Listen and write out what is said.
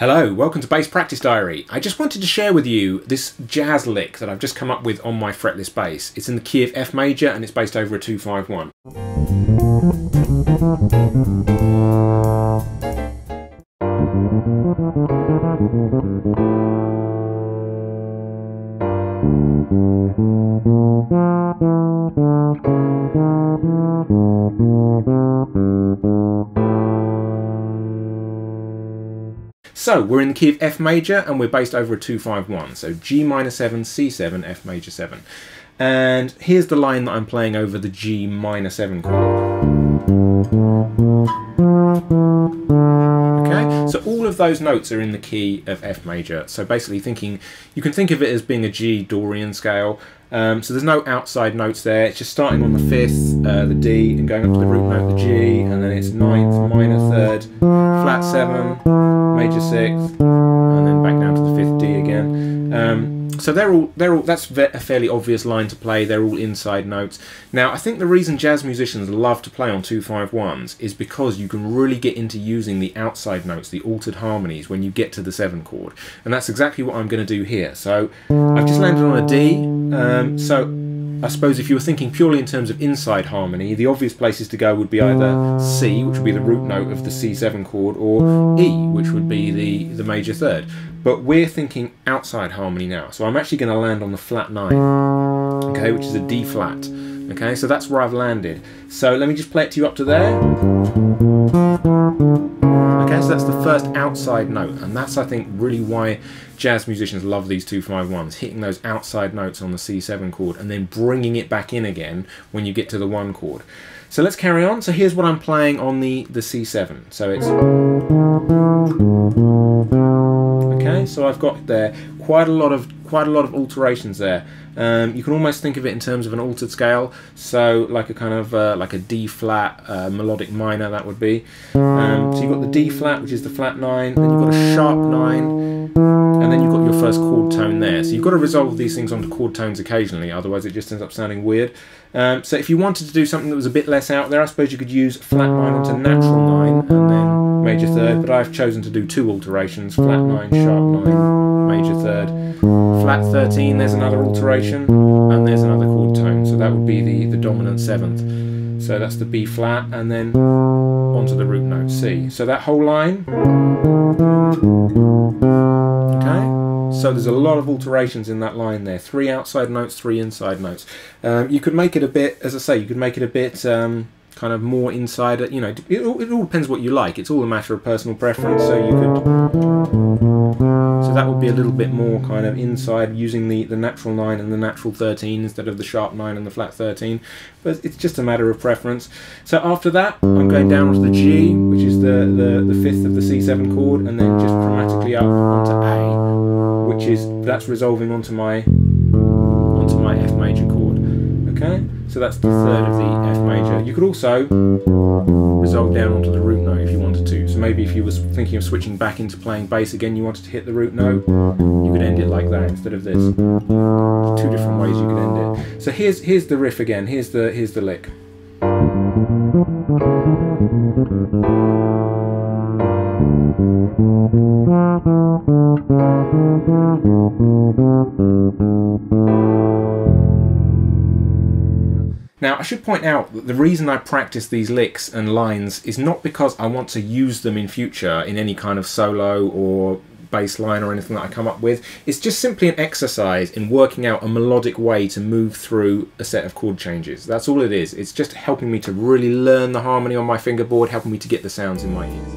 Hello, welcome to Bass Practice Diary. I just wanted to share with you this jazz lick that I've just come up with on my fretless bass. It's in the key of F major and it's based over a 2-5-1. So we're in the key of F major and we're based over a 2-5-1. So G minor 7, C7, F major 7. And here's the line that I'm playing over the G minor 7 chord. Okay, so all of those notes are in the key of F major. So basically you can think of it as being a G Dorian scale. So there's no outside notes there. It's just starting on the 5th, the D, and going up to the root note, the G, and then it's 9th, minor 3rd, flat 7, major 6th, and then back down to the 5th D again. So that's a fairly obvious line to play. They're all inside notes. Now, I think the reason jazz musicians love to play on 2-5-1s is because you can really get into using the outside notes, the altered harmonies, when you get to the 7 chord. And that's exactly what I'm going to do here. So I've just landed on a D. So I suppose if you were thinking purely in terms of inside harmony, the obvious places to go would be either C, which would be the root note of the C7 chord, or E, which would be the major 3rd. But we're thinking outside harmony now. So I'm actually going to land on the flat 9, okay, which is a D flat. Okay, so that's where I've landed. So let me just play it to you up to there. Okay, so that's the first outside note, and that's, I think, really why jazz musicians love these 2-5-1s, hitting those outside notes on the C7 chord and then bringing it back in again when you get to the 1 chord. So let's carry on. So here's what I'm playing on the C7. So it's... Okay, so I've got there quite a lot of alterations there. You can almost think of it in terms of an altered scale, so like a kind of like a D flat melodic minor, that would be. So you've got the D flat, which is the flat 9, then you've got a sharp 9, and then you've got your first chord tone there. So you've got to resolve these things onto chord tones occasionally, otherwise it just ends up sounding weird. So if you wanted to do something that was a bit less out there, I suppose you could use flat 9 onto natural 9 and then major 3rd, but I've chosen to do 2 alterations, flat 9, sharp 9, major 3rd, flat 13, there's another alteration, and there's another chord tone, so that would be the dominant 7th. So that's the B flat, and then onto the root note, C. So that whole line, okay? So there's a lot of alterations in that line there. 3 outside notes, 3 inside notes. You could make it a bit, as I say, you could make it a bit kind of more inside, you know, it all depends what you like. It's all a matter of personal preference, so you could... So that would be a little bit more kind of inside, using the natural 9 and the natural 13 instead of the sharp 9 and the flat 13. But it's just a matter of preference. So after that, I'm going down onto the G, which is the 5th of the C7 chord, and then just chromatically up onto A, which is, that's resolving onto my F major chord. Okay, so that's the 3rd of the F major. You could also resolve down onto the root note if you wanted to. So maybe if you was thinking of switching back into playing bass again, you wanted to hit the root note, you could end it like that instead of this. 2 different ways you could end it. So here's the riff again. Here's the lick. Now, I should point out that the reason I practice these licks and lines is not because I want to use them in future in any kind of solo or bass line or anything that I come up with. It's just simply an exercise in working out a melodic way to move through a set of chord changes. That's all it is. It's just helping me to really learn the harmony on my fingerboard, helping me to get the sounds in my ears.